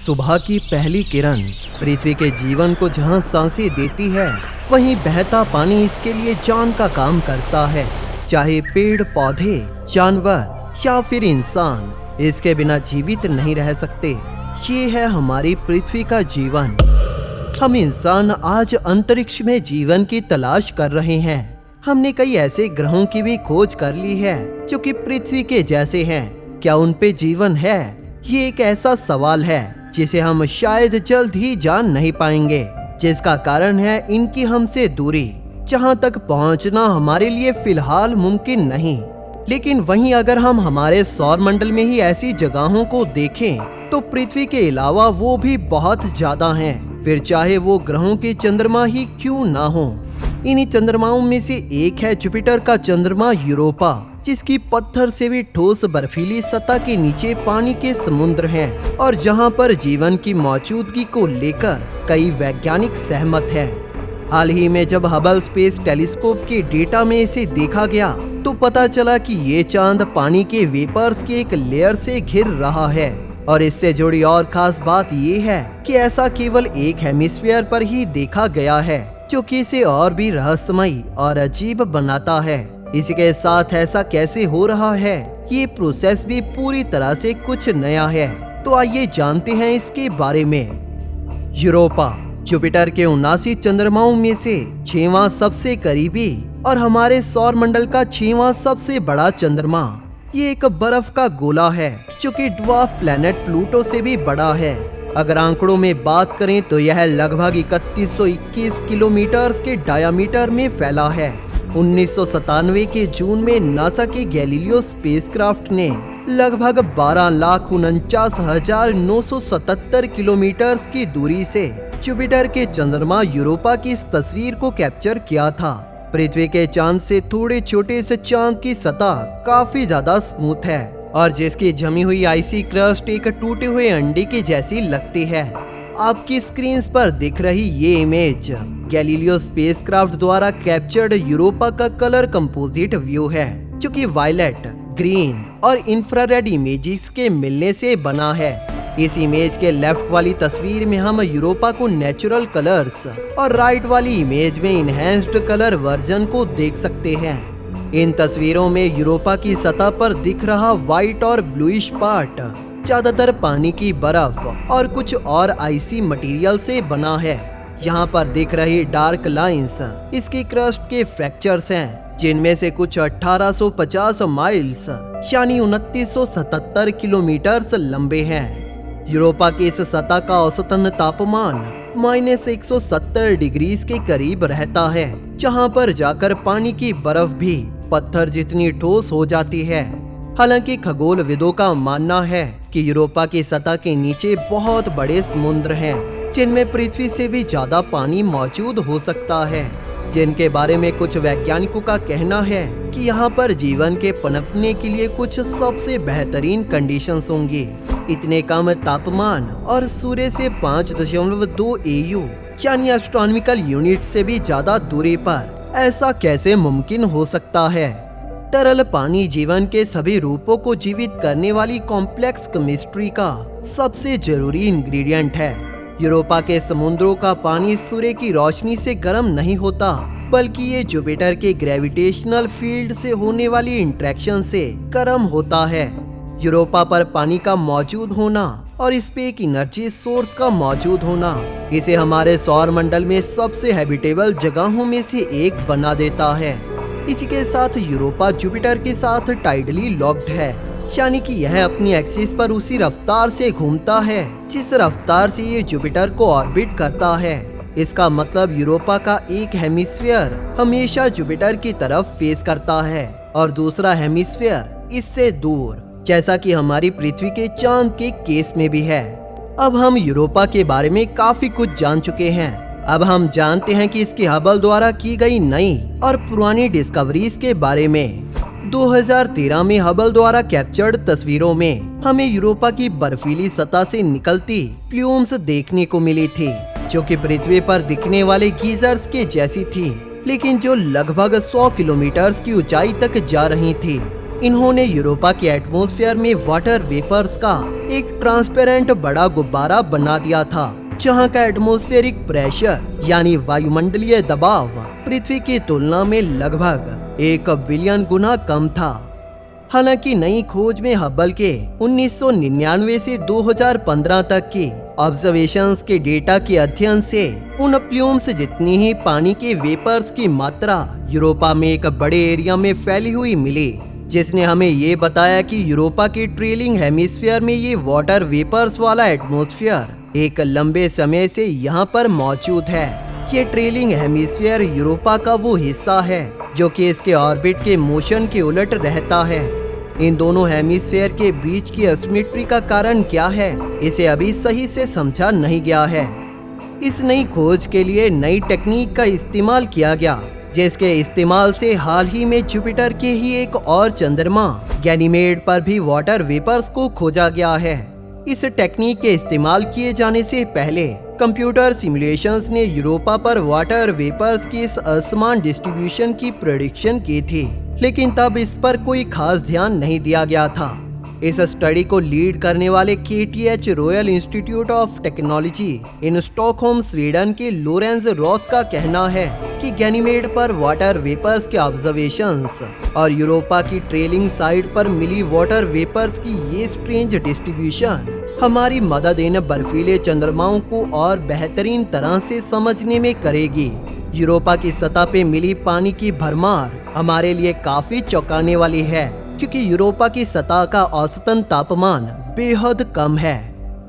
सुबह की पहली किरण पृथ्वी के जीवन को जहां सांसें देती है, वहीं बहता पानी इसके लिए जान का काम करता है। चाहे पेड़ पौधे, जानवर या फिर इंसान इसके बिना जीवित नहीं रह सकते। ये है हमारी पृथ्वी का जीवन। हम इंसान आज अंतरिक्ष में जीवन की तलाश कर रहे हैं। हमने कई ऐसे ग्रहों की भी खोज कर ली है जो कि पृथ्वी के जैसे हैं। क्या उन पे जीवन है? ये एक ऐसा सवाल है जिसे हम शायद जल्द ही जान नहीं पाएंगे, जिसका कारण है इनकी हमसे दूरी, जहां तक पहुंचना हमारे लिए फिलहाल मुमकिन नहीं। लेकिन वहीं अगर हम हमारे सौर मंडल में ही ऐसी जगहों को देखें तो पृथ्वी के अलावा वो भी बहुत ज्यादा हैं। फिर चाहे वो ग्रहों के चंद्रमा ही क्यों ना हो। इन्हीं चंद्रमाओं में से एक है जुपिटर का चंद्रमा यूरोपा, जिसकी पत्थर से भी ठोस बर्फीली सतह के नीचे पानी के समुद्र हैं और जहां पर जीवन की मौजूदगी को लेकर कई वैज्ञानिक सहमत हैं। हाल ही में जब हबल स्पेस टेलीस्कोप के डेटा में इसे देखा गया तो पता चला कि ये चांद पानी के वेपर्स के एक लेयर से घिर रहा है। और इससे जुड़ी और खास बात ये है कि ऐसा केवल एक हेमिस्फीयर पर ही देखा गया है, जो कि इसे और भी रहस्यमयी और अजीब बनाता है। इसी के साथ ऐसा कैसे हो रहा है, ये प्रोसेस भी पूरी तरह से कुछ नया है। तो आइए जानते हैं इसके बारे में। यूरोपा जुपिटर के 79 चंद्रमाओं में से 6वां सबसे करीबी और हमारे सौर मंडल का 6वां सबसे बड़ा चंद्रमा। ये एक बर्फ का गोला है जो कि ड्वार्फ प्लैनेट प्लूटो से भी बड़ा है। अगर आंकड़ों में बात करें तो यह लगभग 3121 किलोमीटर के डायामीटर में फैला है। 1997 के जून में नासा के गैलीलियो स्पेसक्राफ्ट ने लगभग 12,49,977 किलोमीटर की दूरी से जुपिटर के चंद्रमा यूरोपा की इस तस्वीर को कैप्चर किया था। पृथ्वी के चांद से थोड़े छोटे से चांद की सतह काफी ज्यादा स्मूथ है और जिसकी जमी हुई आइसी क्रस्ट एक टूटे हुए अंडे की जैसी लगती है। आपकी स्क्रीन पर दिख रही ये इमेज गैलीलियो स्पेसक्राफ्ट द्वारा कैप्चर्ड यूरोपा का कलर कंपोजिट व्यू है, जो कि वायलेट, ग्रीन और इंफ्रारेड इमेजेस के मिलने से बना है। इस इमेज के लेफ्ट वाली तस्वीर में हम यूरोपा को नेचुरल कलर्स और राइट वाली इमेज में इनहैंस्ड कलर वर्जन को देख सकते हैं। इन तस्वीरों में यूरोपा की सतह पर दिख रहा व्हाइट और ब्लूइश पार्ट ज्यादातर पानी की बर्फ और कुछ और आइसी मटेरियल से बना है। यहाँ पर दिख रही डार्क लाइंस इसकी क्रस्ट के फ्रैक्चर्स हैं, जिनमें से कुछ 1850 माइल्स यानी 2977 किलोमीटर लंबे हैं। यूरोपा की इस सतह का औसतन तापमान -170 डिग्री के करीब रहता है, जहां पर जाकर पानी की बर्फ भी पत्थर जितनी ठोस हो जाती है। हालांकि खगोलविदों का मानना है कि यूरोपा की सतह के नीचे बहुत बड़े समुद्र हैं, जिनमें पृथ्वी से भी ज्यादा पानी मौजूद हो सकता है, जिनके बारे में कुछ वैज्ञानिकों का कहना है कि यहाँ पर जीवन के पनपने के लिए कुछ सबसे बेहतरीन कंडीशंस होंगी। इतने कम तापमान और सूर्य से 5.2 AU यानी एस्ट्रोनॉमिकल यूनिट से भी ज्यादा दूरी पर ऐसा कैसे मुमकिन हो सकता है? तरल पानी जीवन के सभी रूपों को जीवित करने वाली कॉम्प्लेक्स केमिस्ट्री का सबसे जरूरी इंग्रेडिएंट है। यूरोपा के समुद्रों का पानी सूर्य की रोशनी से गर्म नहीं होता, बल्कि ये जुपिटर के ग्रेविटेशनल फील्ड से होने वाली इंटरेक्शन से गर्म होता है। यूरोपा पर पानी का मौजूद होना और इस पे एक एनर्जी सोर्स का मौजूद होना इसे हमारे सौर मंडल में सबसे हैबिटेबल जगहों में से एक बना देता है। इसी के साथ यूरोपा जुपिटर के साथ टाइडली लॉक्ड है, यानी कि यह अपनी एक्सिस पर उसी रफ्तार से घूमता है जिस रफ्तार से ये जुपिटर को ऑर्बिट करता है। इसका मतलब यूरोपा का एक हेमिस्फीयर हमेशा जुपिटर की तरफ फेस करता है और दूसरा हेमिस्फीयर इससे दूर, जैसा कि हमारी पृथ्वी के चांद के केस में भी है। अब हम यूरोपा के बारे में काफी कुछ जान चुके हैं। अब हम जानते हैं कि इसके हबल द्वारा की गई नई और पुरानी डिस्कवरीज के बारे में। 2013 में हबल द्वारा कैप्चर्ड तस्वीरों में हमें यूरोपा की बर्फीली सतह से निकलती प्लूम्स देखने को मिली थी, जो कि पृथ्वी पर दिखने वाले गीजर्स के जैसी थी, लेकिन जो लगभग 100 किलोमीटर की ऊंचाई तक जा रही थी। इन्होंने यूरोपा के एटमॉस्फेयर में वाटर वेपर्स का एक ट्रांसपेरेंट बड़ा गुब्बारा बना दिया था, जहां का एटमॉस्फेरिक प्रेशर यानी वायुमंडलीय दबाव पृथ्वी की तुलना में लगभग 1 बिलियन गुना कम था। हालांकि नई खोज में हबल के 1999 से 2015 तक की ऑब्जर्वेशंस के डेटा के अध्ययन से उन प्लूम्स जितनी ही पानी के वेपर्स की मात्रा यूरोपा में एक बड़े एरिया में फैली हुई मिली, जिसने हमें ये बताया कि यूरोपा के ट्रेलिंग हेमिस्फीयर में ये वाटर वेपर्स वाला एटमॉस्फेयर एक लंबे समय से यहाँ पर मौजूद है। ये ट्रेलिंग हेमिस्फीयर यूरोपा का वो हिस्सा है जो कि इसके ऑर्बिट के मोशन के उलट रहता है। इन दोनों हेमिस्फीयर के बीच की असिमेट्री का कारण क्या है, इसे अभी सही से समझा नहीं गया है। इस नई खोज के लिए नई टेक्निक का इस्तेमाल किया गया, जिसके इस्तेमाल से हाल ही में जुपिटर के ही एक और चंद्रमा गैनीमेड पर भी वाटर वेपर्स को खोजा गया है। इस टेक्निक के इस्तेमाल किए जाने से पहले कंप्यूटर सिमुलेशंस ने यूरोपा पर वाटर वेपर्स की इस असमान डिस्ट्रीब्यूशन की प्रेडिक्शन की थी, लेकिन तब इस पर कोई खास ध्यान नहीं दिया गया था। इस स्टडी को लीड करने वाले KTH royal institute of technology in Stockholm Sweden के लोरेंस रॉथ का कहना है कि गैनीमेड पर वाटर वेपर्स के ऑब्जर्वेशंस और यूरोपा की ट्रेलिंग साइट पर मिली वाटर वेपर्स की ये स्ट्रेंज डिस्ट्रीब्यूशन हमारी मदद इन बर्फीले चंद्रमाओं को और बेहतरीन तरह से समझने में करेगी। यूरोपा की सतह पे मिली पानी की भरमार हमारे लिए काफी चौंकाने वाली है, क्योंकि यूरोपा की सतह का औसतन तापमान बेहद कम है।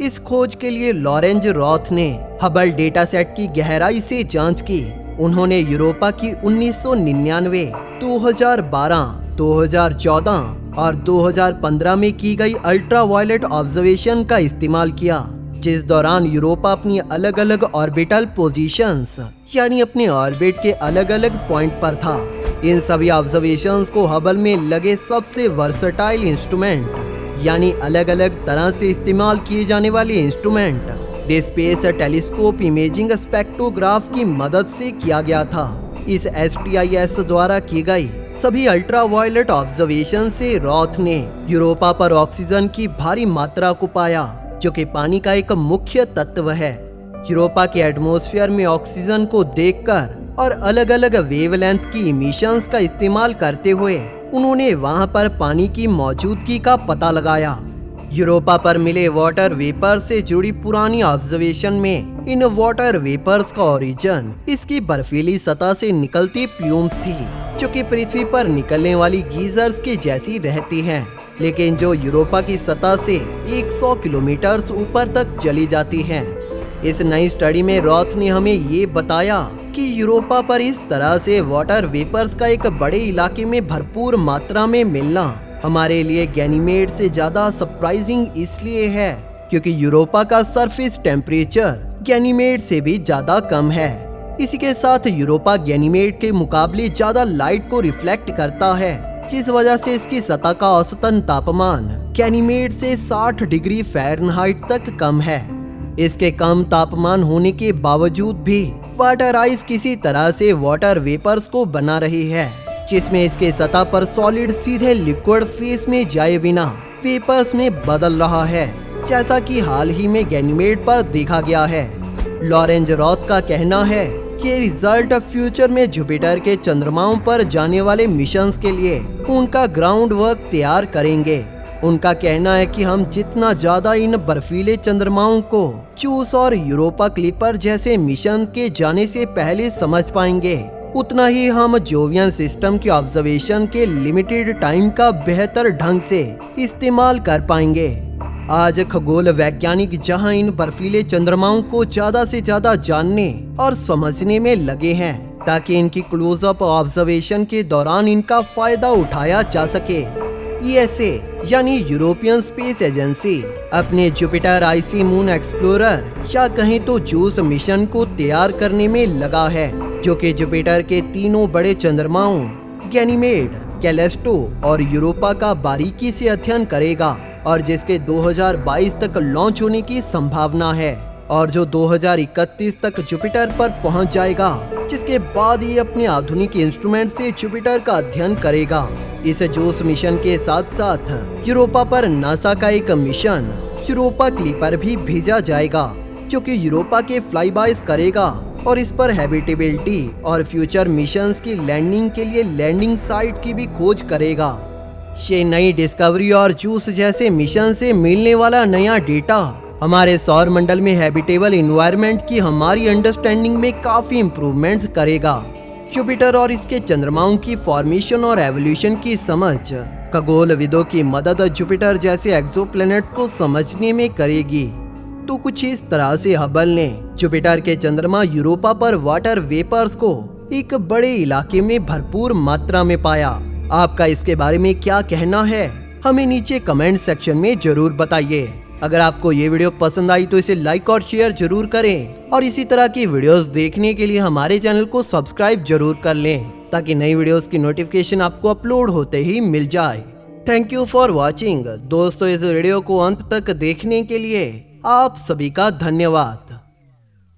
इस खोज के लिए लॉरेंस रॉथ ने हबल डेटा सेट की गहराई से जांच की। उन्होंने यूरोपा की 1999, 2012, 2014 और 2015 में की गई अल्ट्रावायलेट ऑब्जर्वेशन का इस्तेमाल किया, जिस दौरान यूरोपा अपनी अलग अलग ऑर्बिटल पोजीशंस यानी अपने ऑर्बिट के अलग अलग पॉइंट पर था। इन सभी ऑब्जर्वेशंस को हबल में लगे सबसे वर्सटाइल इंस्ट्रूमेंट यानी अलग अलग तरह से इस्तेमाल किए जाने वाले instrument the space telescope imaging spectrograph की मदद से किया गया था। इस STIS द्वारा की गई सभी अल्ट्रावायलेट ऑब्जर्वेशन से रॉथ ने यूरोपा पर ऑक्सीजन की भारी मात्रा को पाया, जो कि पानी का एक मुख्य तत्व है। यूरोपा के एटमॉस्फेयर में ऑक्सीजन को देखकर और अलग अलग वेवलेंथ की इमिशंस का इस्तेमाल करते हुए उन्होंने वहां पर पानी की मौजूदगी का पता लगाया। यूरोपा पर मिले वाटर वेपर से जुड़ी पुरानी ऑब्जर्वेशन में इन वाटर वेपर्स का ओरिजिन इसकी बर्फीली सतह से निकलती प्लूम्स थी, जो कि पृथ्वी पर निकलने वाली गीजर्स के जैसी रहती हैं, लेकिन जो यूरोपा की सतह से 100 किलोमीटर ऊपर तक चली जाती हैं। इस नई स्टडी में रॉथ ने हमें ये बताया कि यूरोपा पर इस तरह से वाटर वेपर्स का एक बड़े इलाके में भरपूर मात्रा में मिलना हमारे लिए गैनीमेड से ज्यादा सरप्राइजिंग इसलिए है क्योंकि यूरोपा का सरफेस टेम्परेचर गैनीमेड से भी ज्यादा कम है। इसी के साथ यूरोपा गैनीमेड के मुकाबले ज्यादा लाइट को रिफ्लेक्ट करता है, जिस वजह से इसकी सतह का औसतन तापमान गैनीमेड से 60 डिग्री फ़ारेनहाइट तक कम है। इसके कम तापमान होने के बावजूद भी वाटर आइस किसी तरह से वाटर वेपर्स को बना रही है, जिसमें इसके सतह पर सॉलिड सीधे लिक्विड फेस में जाए बिना वेपर्स में बदल रहा है, जैसा कि हाल ही में गैनीमेड पर देखा गया है। लॉरेंस रॉथ का कहना है कि रिजल्ट फ्यूचर में जुपिटर के चंद्रमाओं पर जाने वाले मिशंस के लिए उनका ग्राउंड वर्क तैयार करेंगे। उनका कहना है कि हम जितना ज्यादा इन बर्फीले चंद्रमाओं को चूस और यूरोपा क्लिपर जैसे मिशन के जाने से पहले समझ पाएंगे, उतना ही हम जोवियन सिस्टम के ऑब्जर्वेशन के लिमिटेड टाइम का बेहतर ढंग से इस्तेमाल कर पाएंगे। आज खगोल वैज्ञानिक जहां इन बर्फीले चंद्रमाओं को ज्यादा से ज्यादा जानने और समझने में लगे हैं, ताकि इनकी क्लोजअप ऑब्जर्वेशन के दौरान इनका फायदा उठाया जा सके। ESA यानी यूरोपियन स्पेस एजेंसी अपने जुपिटर आईसी मून एक्सप्लोरर या कहें तो जूस मिशन को तैयार करने में लगा है, जो कि जुपिटर के तीनों बड़े चंद्रमाओं गैनीमेड, कैलेस्टो और यूरोपा का बारीकी से अध्ययन करेगा और जिसके 2022 तक लॉन्च होने की संभावना है और जो 2031 तक जुपिटर पर पहुंच जाएगा, जिसके बाद ये अपने आधुनिक इंस्ट्रूमेंट से जुपिटर का अध्ययन करेगा। इस जोस मिशन के साथ साथ यूरोपा पर नासा का एक मिशन यूरोपा क्लिपर भी भेजा जाएगा, जो कि यूरोपा के फ्लाईबाइज करेगा और इस पर हैबिटेबिलिटी और फ्यूचर मिशंस की लैंडिंग के लिए लैंडिंग साइट की भी खोज करेगा। ये नई डिस्कवरी और जूस जैसे मिशन से मिलने वाला नया डेटा हमारे सौर मंडल में हैबिटेबल इन्वायरमेंट की हमारी अंडरस्टैंडिंग में काफी इम्प्रूवमेंट करेगा। जुपिटर और इसके चंद्रमाओं की फॉर्मेशन और एवोल्यूशन की समझ खगोलविदों की मदद जुपिटर जैसे एक्सोप्लैनेट्स को समझने में करेगी। तो कुछ इस तरह से हबल ने जुपिटर के चंद्रमा यूरोपा पर वाटर वेपर्स को एक बड़े इलाके में भरपूर मात्रा में पाया। आपका इसके बारे में क्या कहना है, हमें नीचे कमेंट सेक्शन में जरूर बताइए। अगर आपको ये वीडियो पसंद आई तो इसे लाइक और शेयर जरूर करें और इसी तरह की वीडियोस देखने के लिए हमारे चैनल को सब्सक्राइब जरूर कर लें, ताकि नई वीडियोस की नोटिफिकेशन आपको अपलोड होते ही मिल जाए। Thank you for watching. दोस्तों, इस वीडियो को अंत तक देखने के लिए आप सभी का धन्यवाद।